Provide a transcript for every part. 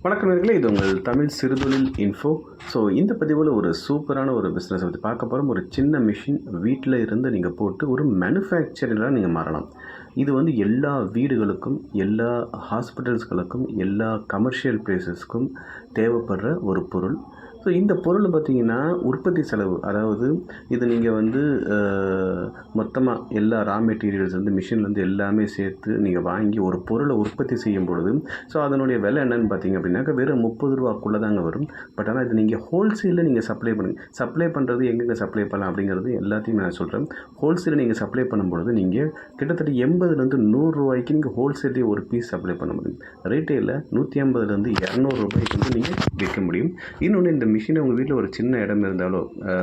வணக்கம் நேயர்களே, இது உங்கள் தமிழ் சிறுதொழில் இன்ஃபோ. ஸோ இந்த பதிவில் ஒரு சூப்பரான ஒரு பிஸ்னஸ் பற்றி பார்க்க போகிறோம். ஒரு சின்ன மிஷின் வீட்டில் இருந்து நீங்கள் போட்டு ஒரு மேனுஃபேக்சரிங்காக நீங்கள் மாறலாம். இது வந்து எல்லா வீடுகளுக்கும், எல்லா ஹாஸ்பிட்டல்ஸ்களுக்கும், எல்லா கமர்ஷியல் பிளேசஸ்க்கும் தேவைப்படுற ஒரு பொருள். ஸோ இந்த பொருள் பார்த்திங்கன்னா உற்பத்தி செலவு, அதாவது இது நீங்கள் வந்து மொத்தமாக எல்லா ரா மெட்டீரியல்ஸ் வந்து மிஷின்லேருந்து எல்லாமே சேர்த்து நீங்கள் வாங்கி ஒரு பொருளை உற்பத்தி செய்யும் பொழுது ஸோ அதனுடைய விலை என்னென்னு பார்த்தீங்க அப்படின்னாக்கா வெறும் 30 ரூபாக்குள்ளே தாங்க வரும். பட் ஆனால் இது நீங்கள் ஹோல்சேலில் நீங்கள் சப்ளை பண்ணுங்கள். சப்ளை பண்ணுறது எங்கெங்கே சப்ளை பண்ணலாம் அப்படிங்கிறது எல்லாத்தையும் நான் சொல்கிறேன். ஹோல்சேலில் நீங்கள் சப்ளை பண்ணும்பொழுது நீங்கள் கிட்டத்தட்ட 80லேருந்து 100 ரூபாய்க்கு நீங்கள் ஹோல்சேலே ஒரு பீஸ் சப்ளை பண்ண முடியும். ரீட்டெயிலில் 150லேருந்து 200 ரூபாய்க்கு வந்து நீங்கள் விற்க முடியும். இன்னொன்று, இந்த மிஷினை உங்கள் வீட்டில் ஒரு சின்ன இடம் இருந்தாலோ,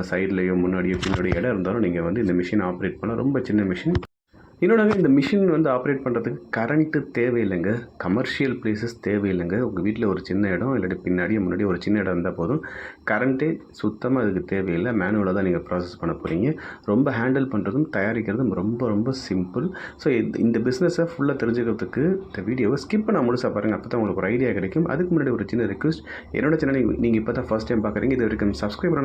சைட்லேயோ முன்னாடியோ பின்னாடியோ இடம் இருந்தாலும் நீங்கள் வந்து இந்த மிஷினை ஆப்ரேட் பண்ணலாம். ரொம்ப சின்ன மிஷின். இன்னொன்று, இந்த மிஷின் வந்து ஆப்ரேட் பண்ணுறதுக்கு கரண்ட்டு தேவையில்லைங்க. கமர்ஷியல் பிளேசஸ் தேவையில்லைங்க. உங்கள் வீட்டில் ஒரு சின்ன இடம் இல்லாட்டி பின்னாடியே முன்னாடி ஒரு சின்ன இடம் இருந்தால் போதும். கரண்ட்டே சுத்தமாக அதுக்கு தேவையில்லை. மேனுவலாக தான் நீங்கள் ப்ராசஸ் பண்ண போகிறீங்க. ரொம்ப ஹேண்டில் பண்ணுறதும் தயாரிக்கிறதும் ரொம்ப ரொம்ப சிம்பிள். ஸோ இந்த பிஸ்னஸை ஃபுல்லாக தெரிஞ்சுக்கிறதுக்கு இந்த வீடியோவை ஸ்கிப் பண்ண முழுசாக பாருங்கள். அப்போ தான் உங்களுக்கு ஒரு ஐடியா கிடைக்கும். அதுக்கு முன்னாடி ஒரு சின்ன ரிக்வெஸ்ட், என்னோட சேனல் நீங்கள் இப்போ தான் ஃபஸ்ட் டைம் பார்க்குறீங்க, இது வரைக்கும் சப்ஸ்கிரைப்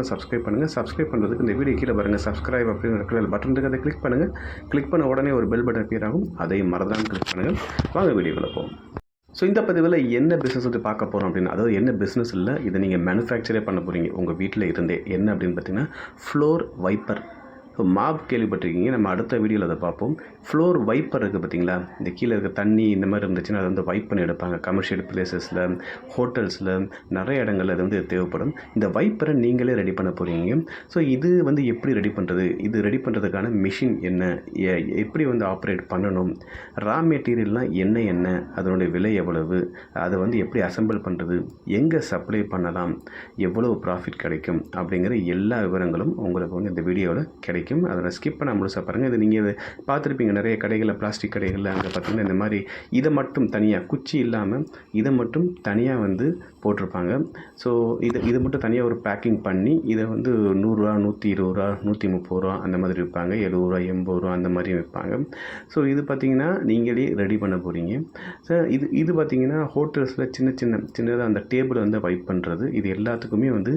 பண்ணுங்கள். சப்ஸ்கிரைப் பண்ணுறதுக்கு இந்த வீடியோ கீழே பாருங்கள், சப்ஸ்கிரைப் அப்படிங்கிற பட்டன் இருக்குது, அதை கிளிக் பண்ணுங்கள். கிளிக் பண்ண உடனே ஒரு பெல் பட்டன் அப்பியர் ஆகும். அதையும் மறந்தாமல் கிளிக் பண்ணுங்கள். வாங்க வீடியோக்குள்ள போவோம். ஸோ இந்த பதிவில் என்ன பிஸ்னஸ் வந்து பார்க்க போகிறோம் அப்படின்னா, அதாவது என்ன பிஸ்னஸ் இல்லை, இதை நீங்கள் மேனுஃபேக்சரே பண்ண போகிறீங்க உங்கள் வீட்டில் இருந்தே. என்ன அப்படின்னு பார்த்தீங்கன்னா, ஃப்ளோர் வைப்பர். ஸோ மாப் கேள்விப்பட்டிருக்கீங்க, நம்ம அடுத்த வீடியோவில் அதை பார்ப்போம். ஃப்ளோர் வைப்பர் இருக்குது பார்த்தீங்களா, இந்த கீழே இருக்க தண்ணி இந்த மாதிரி இருந்துச்சுன்னா அதை வந்து வைப் பண்ணி எடுப்பாங்க. கமர்ஷியல் பிளேசஸில், ஹோட்டல்ஸில், நிறைய இடங்களில் அது வந்து தேவைப்படும். இந்த வைப்பரை நீங்களே ரெடி பண்ண போகிறீங்க. ஸோ இது வந்து எப்படி ரெடி பண்ணுறது, இது ரெடி பண்ணுறதுக்கான மிஷின் என்ன, எப்படி வந்து ஆப்ரேட் பண்ணணும், ரா மெட்டீரியல்லாம் என்ன, அதனுடைய விலை எவ்வளவு, அதை வந்து எப்படி அசெம்பிள் பண்ணுறது, எங்கே சப்ளை பண்ணலாம், எவ்வளோ ப்ராஃபிட் கிடைக்கும் அப்படிங்கிற எல்லா விவரங்களும் உங்களுக்கு வந்து இந்த வீடியோவில் கிடைக்கும். அதை ஸ்கிப் பண்ண முழுசாக பாருங்கள். இது நீங்கள் பார்த்துருப்பீங்க நிறைய கடைகளில், பிளாஸ்டிக் கடைகளில். அங்கே பார்த்தீங்கன்னா இந்த மாதிரி இதை மட்டும் தனியாக, குச்சி இல்லாமல் இதை மட்டும் தனியாக வந்து போட்டிருப்பாங்க. ஸோ இது மட்டும் தனியாக ஒரு பேக்கிங் பண்ணி இதை வந்து 100 ரூபா, 120 ரூபா, 130 ரூபா அந்த மாதிரி விற்பாங்க. 70 ரூபா, 80 ரூபா அந்த மாதிரி விற்பாங்க. ஸோ இது பார்த்திங்கன்னா நீங்களே ரெடி பண்ண போகிறீங்க. ஸோ இது பார்த்திங்கன்னா ஹோட்டல்ஸில் சின்னதாக அந்த டேபிளை வந்து வைப் பண்ணுறது, இது எல்லாத்துக்குமே வந்து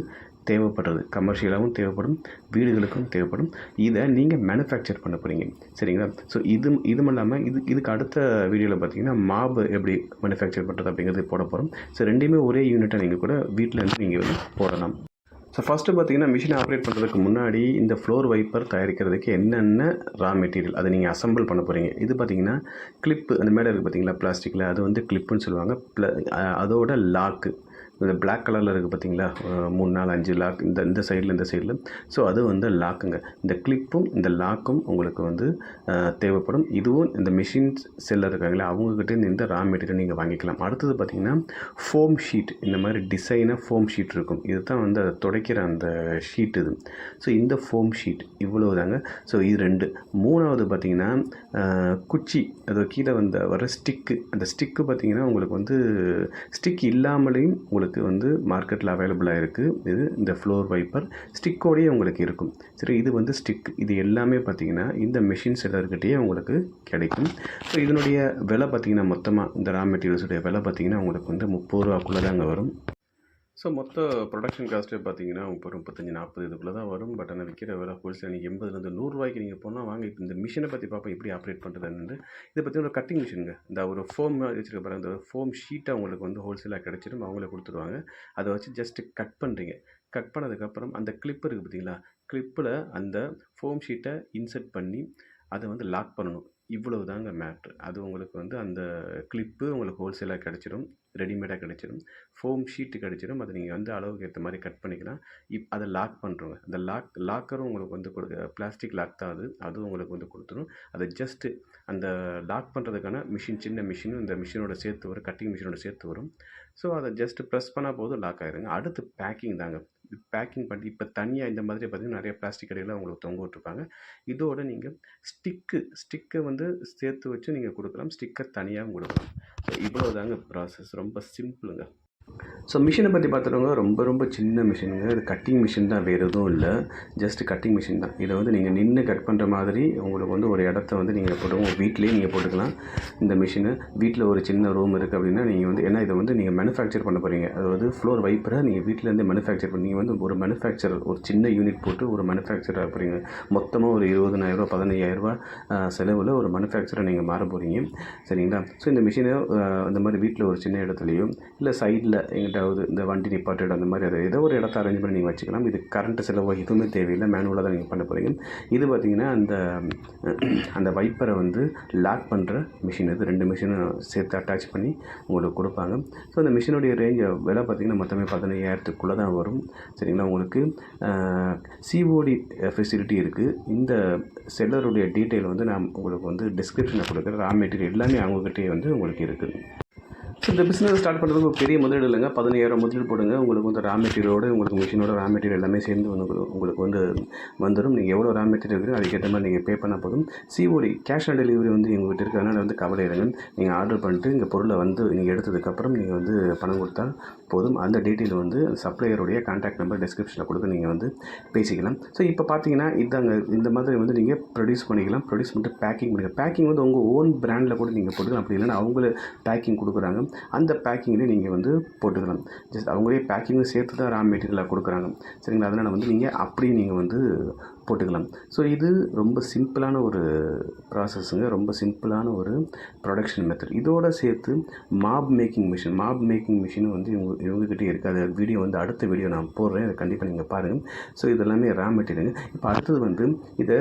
தேவைப்படுறது. கமர்ஷியலாகவும் தேவைப்படும், வீடுகளுக்கும் தேவைப்படும். இதை நீங்கள் மேனுஃபேக்சர் பண்ண போகிறீங்க, சரிங்களா? ஸோ இதுவும் இல்லாமல் இதுக்கு அடுத்த வீடியோவில் பார்த்தீங்கன்னா மாப் எப்படி மேனுஃபேக்சர் பண்ணுறது அப்படிங்கிறது போட போகிறோம். ஸோ ரெண்டுமே ஒரே யூனிட்டாக நீங்கள் கூட வீட்டில் இருந்து நீங்கள் வந்து போடலாம். ஸோ ஃபஸ்ட்டு பார்த்தீங்கன்னா மிஷினை ஆப்ரேட் பண்ணுறதுக்கு முன்னாடி இந்த ஃப்ளோர் வைப்பர் தயாரிக்கிறதுக்கு என்னென்ன ரா மெட்டீரியல் அதை நீங்கள் அசம்பிள் பண்ண போகிறீங்க. இது பார்த்தீங்கன்னா கிளிப்பு, அந்த மேலே இருக்குது பார்த்தீங்களா பிளாஸ்டிக்கில், அது வந்து கிளிப்புன்னு சொல்லுவாங்க. அதோட லாக்கு, இந்த பிளாக் கலரில் இருக்குது பார்த்தீங்களா, 3 4 5 லாக் இந்த சைடில். ஸோ அது வந்து லாக்குங்க. இந்த கிளிப்பும் இந்த லாக்கும் உங்களுக்கு வந்து தேவைப்படும். இதுவும் இந்த மிஷின் செல்லர் இருக்காங்களே அவங்கக்கிட்ட இந்த ரா மெட்டீரியல் நீங்கள் வாங்கிக்கலாம். அடுத்தது பார்த்திங்கன்னா ஃபோம் ஷீட், இந்த மாதிரி டிசைனாக ஃபோம் ஷீட் இருக்கும். இது தான் வந்து அதை துடைக்கிற அந்த ஷீட் இது. ஸோ இந்த ஃபோம் ஷீட் இவ்வளவு தாங்க. ஸோ இது 2. மூணாவது பார்த்திங்கன்னா குச்சி, அது கீழே வர ஸ்டிக்கு. அந்த ஸ்டிக்கு பார்த்திங்கன்னா உங்களுக்கு வந்து ஸ்டிக் இல்லாமலேயும் உங்களுக்கு வந்து மார்க்கெட்டில் அவைலபிளாக இருக்குது. இது இந்த ஃப்ளோர் வைப்பர் ஸ்டிக்கோடையே உங்களுக்கு இருக்கும். சரி, இது வந்து ஸ்டிக். இது எல்லாமே பார்த்திங்கன்னா இந்த மிஷின் செல்லர்கிட்டயே உங்களுக்கு கிடைக்கும். ஸோ இதனுடைய விலை பார்த்திங்கன்னா மொத்தமாக இந்த ரா மெட்டீரியல்ஸுடைய விலை பார்த்திங்கன்னா உங்களுக்கு வந்து 30 ரூபாக்குள்ளே தாங்க வரும். ஸோ மொத்த ப்ரொடக்ஷன் காஸ்ட்டே பார்த்தீங்கன்னா 30 35 40 இதுக்குள்ளே தான் வரும். பட் ஆனால் விற்கிற விலை ஹோல்சேல் நீங்கள் 80லேருந்து 100 ரூபாய்க்கு நீங்கள் போனால் வாங்க. இப்போ இந்த மிஷினை பற்றி பார்ப்போம் எப்படி ஆப்ரேட் பண்ணுறதுன்னு. இதை பற்றி ஒரு கட்டிங் மிஷினுங்க. இந்த ஒரு ஃபோம் வச்சுருக்க பாருங்க, அந்த ஃபோம் ஷீட்டை உங்களுக்கு வந்து ஹோல்சேலாக கிடச்சிடும், அவங்களே கொடுத்துருவாங்க. அதை வச்சு ஜஸ்ட்டு கட் பண்ணுறீங்க. கட் பண்ணதுக்கப்புறம் அந்த கிளிப் இருக்குது பார்த்தீங்களா, கிளிப்பில் அந்த ஃபோம் ஷீட்டை இன்சர்ட் பண்ணி அதை வந்து லாக் பண்ணணும். இவ்வளவு தாங்க மேட்ரு. அது உங்களுக்கு வந்து அந்த கிளிப்பு உங்களுக்கு ஹோல்சேலாக கிடச்சிடும், ரெடிமேடாக கிடச்சிடும். ஃபோம் ஷீட்டு கிடச்சிடும். அதை நீங்கள் வந்து அளவுக்கு ஏற்ற மாதிரி கட் பண்ணிக்கலாம். அதை லாக் பண்ணுறோங்க. அந்த லாக்கரும் உங்களுக்கு வந்து பிளாஸ்டிக் லாக் தான் அதுவும் உங்களுக்கு வந்து கொடுத்துரும். அதை ஜஸ்ட்டு அந்த லாக் பண்ணுறதுக்கான மிஷின், சின்ன மிஷினும் இந்த மிஷினோட சேர்த்து வரும், கட்டிங் மிஷினோட சேர்த்து வரும். ஸோ அதை ஜஸ்ட்டு ப்ரெஸ் பண்ணால் போதும், லாக் ஆகிருங்க. அடுத்து பேக்கிங் தாங்க. பேக்கிங் பண்ணி இப்போ தனியாக இந்த மாதிரி பார்த்திங்கன்னா நிறைய பிளாஸ்டிக் கடையில் உங்களுக்கு தொங்க விட்டுருப்பாங்க. இதோடு நீங்கள் ஸ்டிக்கை வந்து சேர்த்து வச்சு நீங்கள் கொடுக்கலாம், ஸ்டிக்கர் தனியாகவும் கொடுக்கலாம். ஸோ இவ்வளோ தாங்க ப்ராசஸ், ரொம்ப சிம்பிளுங்க. ஸோ மிஷினை பற்றி பார்த்துட்டவங்க ரொம்ப ரொம்ப சின்ன மிஷினுங்க. இது கட்டிங் மிஷின் தான், வேறு எதுவும் இல்லை. ஜஸ்ட் கட்டிங் மிஷின் தான். இதை வந்து நீங்கள் நின்று கட் பண்ணுற மாதிரி உங்களுக்கு வந்து ஒரு இடத்த வந்து நீங்கள் உங்கள் வீட்டிலேயே நீங்கள் போட்டுக்கலாம். இந்த மிஷினை வீட்டில் ஒரு சின்ன ரூம் இருக்குது அப்படின்னா நீங்கள் வந்து, ஏன்னா இதை வந்து நீங்கள் மேனுஃபேக்சர் பண்ண போகிறீங்க. அதாவது ஃப்ளோர் வைப்பரை நீங்கள் வீட்டிலேருந்து மேனுஃபேக்சர் பண்ணி, நீங்கள் வந்து ஒரு மேனுஃபேக்சரர், ஒரு சின்ன யூனிட் போட்டு ஒரு மேனுஃபேக்சராக போகிறீங்க. மொத்தமாக ஒரு 20,000 15,000 செலவில் ஒரு மேனுஃபேக்சரை நீங்கள் மாற போகிறீங்க. சரிங்களா? ஸோ இந்த மிஷினை இந்த மாதிரி வீட்டில் ஒரு சின்ன இடத்துலையும் இல்லை சைடில் எங்கிட்டாவது இந்த வண்டி நிப்பாட்டு அந்த மாதிரி அதை ஏதோ ஒரு இடத்த அரேஞ்ச் பண்ணி நீங்கள் வச்சுக்கலாம். இது கரண்ட்டு செலவு எதுவுமே தேவையில்லை, மேனுவலாக தான் நீங்கள் பண்ண போகிறீங்க. இது பார்த்திங்கன்னா அந்த வைப்பரை வந்து லாக் பண்ணுற மிஷின். இது 2 மிஷினும் சேர்த்து அட்டாச் பண்ணி உங்களுக்கு கொடுப்பாங்க. ஸோ அந்த மிஷினுடைய ரேஞ்ச் விலை பார்த்திங்கன்னா மொத்தமே 15,000க்குள்ளே தான் வரும். சரிங்களா? உங்களுக்கு சிஓடி ஃபெசிலிட்டி இருக்குது. இந்த செல்லருடைய டீட்டெயில் வந்து நான் உங்களுக்கு வந்து டிஸ்கிரிப்ஷனில் கொடுக்குறேன். ரா மெட்டீரியல் எல்லாமே அவங்ககிட்டே வந்து உங்களுக்கு இருக்குது. ஸோ இந்த பிஸ்னஸ் ஸ்டார்ட் பண்ணுறதுக்கு ஒரு பெரிய முதலீடு இல்லைங்க. 15,000 முதலீடு போடுங்க. உங்களுக்கு வந்து ரா மெட்டீரியலோடு உங்களுக்கு மிஷினோட ரா மெட்டீரியல் எல்லாமே சேர்ந்து வந்து உங்களுக்கு வந்து வந்துடும். நீங்கள் எவ்வளோ ரா மெட்டீரியல் இருக்குது அதுக்கேற்ற மாதிரி நீங்கள் பே பண்ணால் போதும். சிஓடி கேஷ் ஆன் டெலிவரி வந்து எங்கள்கிட்ட இருக்குது. அதனால் வந்து கவலை இல்லைங்க. நீங்கள் ஆர்டர் பண்ணிட்டு இங்கே பொருளை வந்து நீங்கள் எடுத்ததுக்கப்புறம் நீங்கள் வந்து பணம் கொடுத்தா போதும். அந்த டீட்டெயில் வந்து சப்ளையருடைய கான்டாக்ட் நம்பர் டிஸ்கிரிப்ஷனில் கொடுக்க நீங்கள் வந்து பேசிக்கலாம். ஸோ இப்போ பார்த்தீங்கன்னா இதாங்க, இந்த மாதிரி வந்து நீங்கள் ப்ரொடியூஸ் பண்ணிக்கலாம். ப்ரொடியூஸ் பண்ணிட்டு பேக்கிங் பண்ணிக்கலாம். பேக்கிங் வந்து உங்கள் ஓன் பிராண்டில் கூட நீங்கள் போட்டுக்கலாம். அப்படி இல்லைன்னா அவங்களே பேக்கிங் கொடுக்குறாங்க. அந்த பேக்கிங்லேயே நீங்கள் வந்து போட்டுக்கலாம். ஜஸ்ட் அவங்களே பேக்கிங்கும் சேர்த்து தான் ரா மெட்டீரியலாக கொடுக்குறாங்க. சரிங்களா? அதனால் வந்து நீங்கள் அப்படியே நீங்கள் வந்து போட்டுக்கலாம். ஸோ இது ரொம்ப சிம்பிளான ஒரு ப்ராசஸ்ஸுங்க. ரொம்ப சிம்பிளான ஒரு ப்ரொடக்ஷன் மெத்தட். இதோடு சேர்த்து மாப் மேக்கிங் மிஷினும் வந்து இவங்ககிட்டே இருக்குது. அது வீடியோ வந்து அடுத்த வீடியோ நான் போடுறேன். அதை கண்டிப்பாக நீங்கள் பாருங்கள். ஸோ இதெல்லாமே ரா மெட்டீரியல். இப்போ அடுத்தது வந்து இதை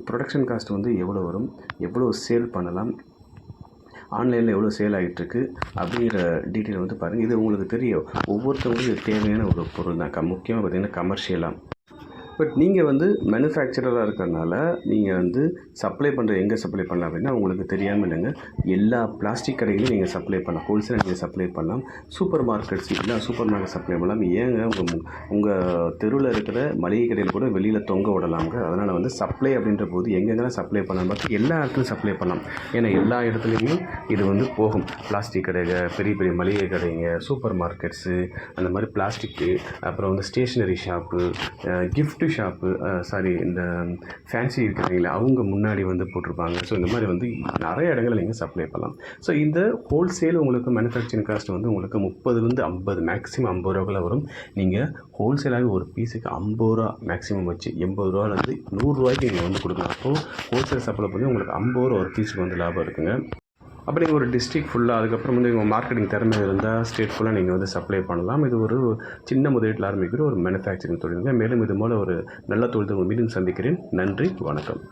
ப்ரொடக்ஷன் காஸ்ட் வந்து எவ்வளோ வரும், எவ்வளோ சேல் பண்ணலாம், ஆன்லைனில் எவ்வளோ சேல் ஆகிட்டுருக்கு அப்படிங்கிற டீட்டெயில் வந்து பாருங்கள். இது உங்களுக்கு தெரியும். ஒவ்வொருத்தவங்களுக்கும் இது தேவையான ஒரு பொருள் தான். முக்கியமாக பார்த்திங்கன்னா கமர்ஷியலாக. பட் நீங்கள் வந்து மேனுஃபேக்சரராக இருக்கிறதுனால நீங்கள் வந்து சப்ளை பண்ணுற எங்கே சப்ளை பண்ணலாம் அப்படின்னா உங்களுக்கு தெரியாமல் இல்லைங்க. எல்லா பிளாஸ்டிக் கடைகளையும் நீங்கள் சப்ளை பண்ணலாம். ஹோல்சேலாக நீங்கள் சப்ளை பண்ணலாம். சூப்பர் மார்க்கெட்ஸ் இல்லை, சூப்பர் மார்க்கெட் சப்ளை பண்ணலாம். ஏங்க உங்கள் தெருவில் இருக்கிற மளிகை கடையில் கூட வெளியில் தொங்க விடலாங்க. அதனால் வந்து சப்ளை அப்படின்ற போது எங்கெங்கெல்லாம் சப்ளை பண்ணலாம் பார்த்து எல்லா இடத்துலையும் சப்ளை பண்ணலாம். ஏன்னா எல்லா இடத்துலையுமே இது வந்து போகும். பிளாஸ்டிக் கடைகள், பெரிய பெரிய மளிகை கடைங்க, சூப்பர் மார்க்கெட்ஸு, அந்த மாதிரி பிளாஸ்டிக்கு, அப்புறம் வந்து ஸ்டேஷ்னரி ஷாப்பு, கிஃப்ட் ஷாப்பு, இந்த ஃபேன்சி இருக்கிறீங்களா அவங்க முன்னாடி வந்து போட்டிருப்பாங்க. ஸோ இந்த மாதிரி வந்து நிறைய இடங்களில் நீங்கள் சப்ளை பண்ணலாம். ஸோ இந்த ஹோல்சேல் உங்களுக்கு மேனுஃபேக்சரிங் காஸ்ட் வந்து உங்களுக்கு 30-50, மேக்ஸிமம் 50 ரூபாக்குள்ள வரும். நீங்கள் ஹோல்சேலாக ஒரு பீஸுக்கு 50 ரூபா மேக்ஸிமம் வச்சு 80 ரூபாலேருந்து 100 ரூபாய்க்கு நீங்கள் வந்து கொடுக்கலாம். அப்போது ஹோல்சேல் சப்ளை பண்ணி உங்களுக்கு 50 ரூபா ஒரு பீஸுக்கு வந்து லாபம் இருக்குங்க. அப்படி நீங்கள் ஒரு டிஸ்ட்ரிக்ட் ஃபுல்லாக, அதுக்கப்புறம் வந்து உங்கள் மார்க்கெட்டிங் திறமை இருந்தால் ஸ்டேட் ஃபுல்லாக நீங்கள் வந்து சப்ளை பண்ணலாம். இது ஒரு சின்ன முதலீட்டில் ஆரம்பிக்கிற ஒரு மேனுஃபேக்சரிங் தொழிலுங்க. மேலும் இது போல் ஒரு நல்ல தொழில் மீண்டும் சந்திக்கிறேன். நன்றி, வணக்கம்.